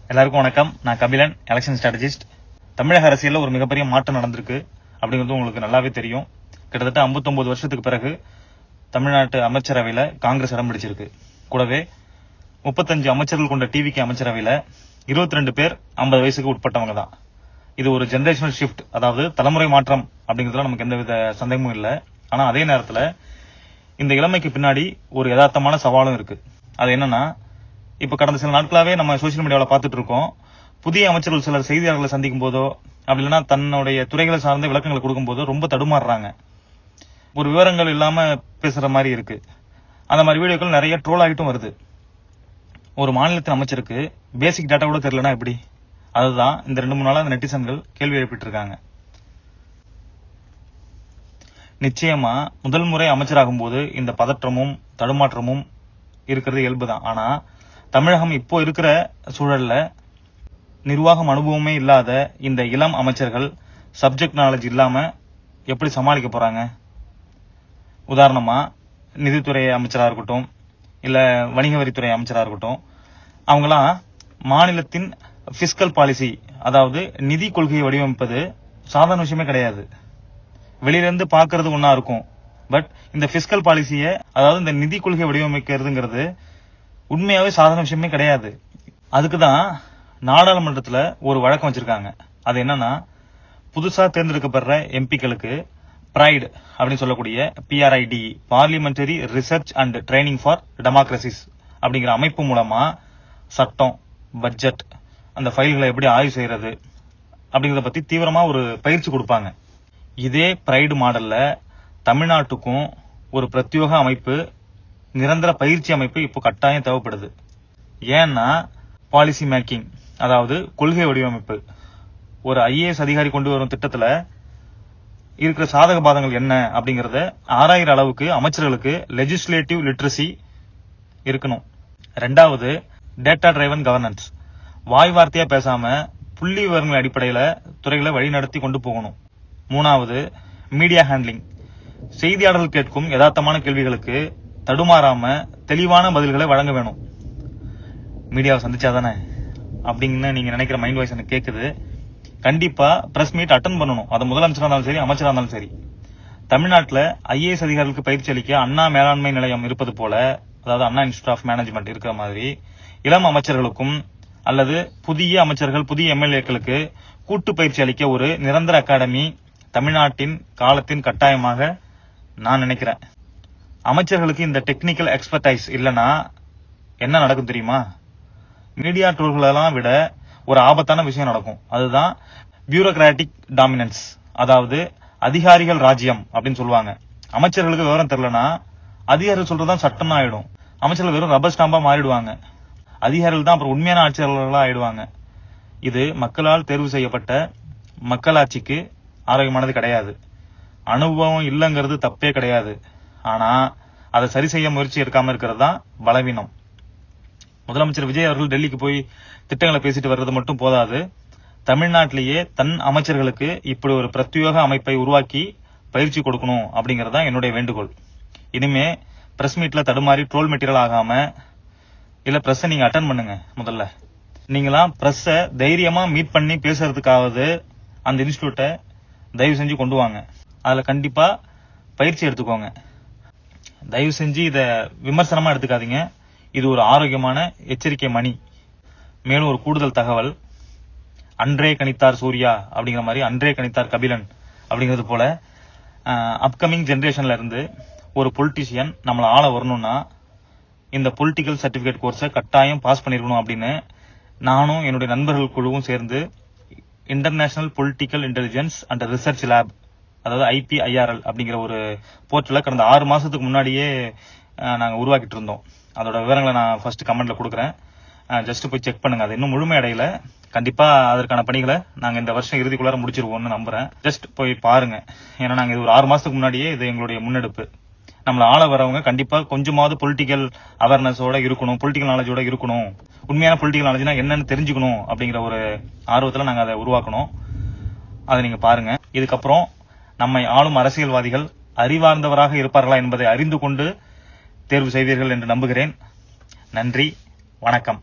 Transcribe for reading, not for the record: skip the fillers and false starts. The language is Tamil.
எல்லாருக்கும் வணக்கம். நான் கபிலன், எலெக்ஷன் ஸ்ட்ராட்டஜிஸ்ட். தமிழக அரசியல்ல ஒரு மிகப்பெரிய மாற்றம் நடந்திருக்கு அப்படிங்கிறது உங்களுக்கு நல்லாவே தெரியும். கிட்டத்தட்ட 59 வருஷத்துக்கு பிறகு தமிழ்நாட்டு அமைச்சரவையில காங்கிரஸ் இடம் பிடிச்சிருக்கு. கூடவே 35 அமைச்சர்கள் கொண்ட டிவிக்கு அமைச்சரவையில 22 பேர் 50 வயசுக்கு உட்பட்டவங்க தான். இது ஒரு ஜெனரேஷனல் ஷிஃப்ட், அதாவது தலைமுறை மாற்றம் அப்படிங்கிறதுல நமக்கு எந்தவித சந்தேகமும் இல்லை. ஆனா அதே நேரத்துல இந்த இளமைக்கு பின்னாடி ஒரு யதார்த்தமான சவாலும் இருக்கு. அது என்னன்னா, இப்ப கடந்த சில நாட்களாவே நம்ம சோசியல் மீடியாவில் பார்த்துட்டு இருக்கோம். புதிய அமைச்சர்கள் சிலர் செய்தியாளர்களை சந்திக்கும் போதோ அப்படி இல்லைன்னா தன்னுடைய துறைகளை சார்ந்த விளக்கங்களை கொடுக்கும் போதோ ரொம்ப தடுமாறுறாங்க. ஒரு விவரங்கள் இல்லாம பேசுற மாதிரி இருக்கு. அந்த மாதிரி வீடியோக்கள் நிறைய ட்ரோல் ஆகிட்டும் வருது. ஒரு மாநிலத்தின் அமைச்சருக்கு பேசிக் டேட்டா கூட தெரியலனா எப்படி? அதுதான் இந்த 2-3 நாளா அந்த நெட்டிசன்கள் கேள்வி எழுப்பிட்டு இருக்காங்க. நிச்சயமா முதல் முறை அமைச்சராகும் போது இந்த பதற்றமும் தடுமாற்றமும் இருக்கிறது இயல்புதான். ஆனா தமிழகம் இப்போ இருக்கிற சூழல்ல நிர்வாகம் அனுபவமே இல்லாத இந்த இளம் அமைச்சர்கள் சப்ஜெக்ட் நாலேஜ் இல்லாம எப்படி சமாளிக்க போறாங்க? உதாரணமா நிதித்துறை அமைச்சரா இருக்கட்டும், இல்ல வணிக வரித்துறை அமைச்சரா இருக்கட்டும், அவங்களாம் மாநிலத்தின் பிஸ்கல் பாலிசி, அதாவது நிதி கொள்கையை வடிவமைப்பது சாதாரண விஷயமே கிடையாது. வெளியில இருந்து பாக்குறது ஒன்னா இருக்கும். பட் இந்த பிஸ்கல் பாலிசிய, அதாவது இந்த நிதி கொள்கையை வடிவமைக்கிறதுங்கிறது உண்மையாவே சாதாரண விஷயமே கிடையாது. அதுக்குதான் நாடாளுமன்றத்துல ஒரு வழக்கம் வச்சிருக்காங்க. அது என்னன்னா, புதுசா தேர்ந்தெடுக்கப்படுற எம்பிக்களுக்கு பிரைட் அப்படின்னு சொல்லக்கூடிய PRID, parliamentary research and training for democracies அப்படிங்கிற அமைப்பு மூலமா சட்டம், பட்ஜெட், அந்த ஃபைல்களை எப்படி ஆய்வு செய்யறது அப்படிங்கறத பத்தி தீவிரமா ஒரு பயிற்சி கொடுப்பாங்க. இதே பிரைட் மாடல்ல தமிழ்நாட்டுக்கும் ஒரு பிரத்யோக அமைப்பு, நிரந்தர பயிற்சி அமைப்பு இப்போ கட்டாயம் தேவைப்படுது. ஏன்னா பாலிசி மேக்கிங், அதாவது கொள்கை வடிவமைப்பு, ஒரு IAS அதிகாரி கொண்டு வரும் திட்டத்துல இருக்கிற சாதக பாதங்கள் என்ன அப்படிங்கறத ஆராயிற அளவுக்கு அமைச்சர்களுக்கு லெஜிஸ்லேட்டிவ் லிட்ரஸி இருக்கணும். 2வது டேட்டா டிரைவன் கவர்னன்ஸ், வாய் வார்த்தையா பேசாம புள்ளி விவரங்கள் அடிப்படையில துறைகளை வழி நடத்தி கொண்டு போகணும். 3வது மீடியா ஹேண்ட்லிங், செய்தியாளர்கள் கேட்கும் யதார்த்தமான கேள்விகளுக்கு தடுமாறாம தெளிவான பதில்களை வழங்க வேணும். மீடியாவை சந்திச்சாதானே அப்படிங்கன்னு நீங்க நினைக்கிற மைண்ட் வாய்ஸ் எனக்கு கேக்குது. கண்டிப்பா பிரஸ் மீட் அட்டன் பண்ணணும். அது முதலமைச்சரா இருந்தாலும் சரி, அமைச்சரா இருந்தாலும் சரி. தமிழ்நாட்டுல IAS அதிகாரிகளுக்கு பயிற்சி அளிக்க அண்ணா மேலாண்மை நிலையம் இருப்பது போல, அதாவது அண்ணா இன்ஸ்டிடியூட் ஆஃப் மேனேஜ்மெண்ட் இருக்கிற மாதிரி, இளம் அமைச்சர்களுக்கும் அல்லது புதிய அமைச்சர்கள், புதிய MLAக்களுக்கு கூட்டு பயிற்சி அளிக்க ஒரு நிரந்தர அகாடமி தமிழ்நாட்டின் காலத்தின் கட்டாயமாக நான் நினைக்கிறேன். அமைச்சர்களுக்கு இந்த டெக்னிக்கல் எக்ஸ்பர்டைஸ் இல்லனா என்ன நடக்கும் தெரியுமா? மீடியா ட்ரோல்களெல்லாம் விட ஒரு ஆபத்தான விஷயம் நடக்கும். அதுதான் பியூரோகிராட்டிக் டாமினன்ஸ், அதாவது அதிகாரிகள் ராஜ்யம் அப்படின்னு சொல்லுவாங்க. அமைச்சர்களுக்கு விவரம் தெரியலனா அதிகாரிகள் சொல்றதுதான் சட்டம் ஆயிடும். அமைச்சர்கள் வெறும் ரப்பர் ஸ்டாம்பா மாறிடுவாங்க. அதிகாரிகள் தான் அப்புறம் உண்மையான ஆட்சியாளர்களா ஆயிடுவாங்க. இது மக்களால் தேர்வு செய்யப்பட்ட மக்களாட்சிக்கு ஆரோக்கியமானது கிடையாது. அனுபவம் இல்லங்கிறது தப்பே கிடையாது. ஆனா அதை சரி செய்ய முயற்சி எடுக்காம இருக்கிறது தான் பலவீனம். முதலமைச்சர் விஜய் அவர்கள் டெல்லிக்கு போய் திட்டங்களை பேசிட்டு வர்றது மட்டும் போதாது. தமிழ்நாட்டிலேயே தன் அமைச்சர்களுக்கு இப்படி ஒரு பிரத்யோக அமைப்பை உருவாக்கி பயிற்சி கொடுக்கணும் அப்படிங்கறதா என்னுடைய வேண்டுகோள். இனிமே பிரஸ் மீட்ல தடுமாறி ட்ரோல் மெட்டீரியல் ஆகாம, இல்ல பிரஸ் நீங்க அட்டன் பண்ணுங்க. முதல்ல நீங்களாம் பிரஸ் தைரியமா மீட் பண்ணி பேசுறதுக்காவது அந்த இன்ஸ்டிடியூட்டை தயவு செஞ்சு கொண்டு வாங்க. அதுல கண்டிப்பா பயிற்சி எடுத்துக்கோங்க. தயவு செஞ்சு இத விமர்சனமா எடுத்துக்காதீங்க. இது ஒரு ஆரோக்கியமான எச்சரிக்கை மணி. மேலும் ஒரு கூடுதல் தகவல், அன்றே கணித்தார் சூர்யா அப்படிங்கிற மாதிரி அன்றே கணித்தார் கபிலன் அப்படிங்கிறது போல அப்கமிங் ஜெனரேஷன்ல இருந்து ஒரு பொலிட்டிஷியன் நம்மள ஆள வரணும்னா இந்த பொலிட்டிக்கல் சர்டிபிகேட் கோர்ஸை கட்டாயம் பாஸ் பண்ணிருக்கணும் அப்படின்னு நானும் என்னுடைய நண்பர்கள் குழுவும் சேர்ந்து international political intelligence and research lab, அதாவது IPIRL அப்படிங்கிற ஒரு போர்ட்டல கடந்த 6 மாசத்துக்கு முன்னாடியே நாங்க உருவாக்கிட்டு இருந்தோம். அதோட விவரங்களை நான் ஃபர்ஸ்ட் கமெண்ட்ல கொடுக்குறேன். ஜஸ்ட் போய் செக் பண்ணுங்க. அது இன்னும் முழுமை அடையல. கண்டிப்பா அதற்கான பணிகளை நாங்க இந்த வருஷம் இறுதிக்குள்ளார முடிச்சிருவோம்னு நம்புறேன். ஜஸ்ட் போய் பாருங்க. ஏன்னா நாங்க இது ஒரு 6 மாசத்துக்கு முன்னாடியே இது எங்களுடைய முன்னெடுப்பு. நம்மள ஆள வரவங்க கண்டிப்பா கொஞ்சமாவது பொலிட்டிக்கல் அவேர்னஸோட இருக்கணும், பொலிட்டிக்கல் நாலேஜோட இருக்கணும், உண்மையான பொலிட்டிக்கல் நாலேஜ்னா என்னன்னு தெரிஞ்சுக்கணும் அப்படிங்கிற ஒரு ஆர்வத்துல நாங்க அதை உருவாக்கணும். அதை நீங்க பாருங்க. இதுக்கப்புறம் நம்மை ஆளும் அரசியல்வாதிகள் அறிவார்ந்தவராக இருப்பார்களா என்பதை அறிந்து கொண்டு தேர்வு செய்வீர்கள் என்று நம்புகிறேன். நன்றி, வணக்கம்.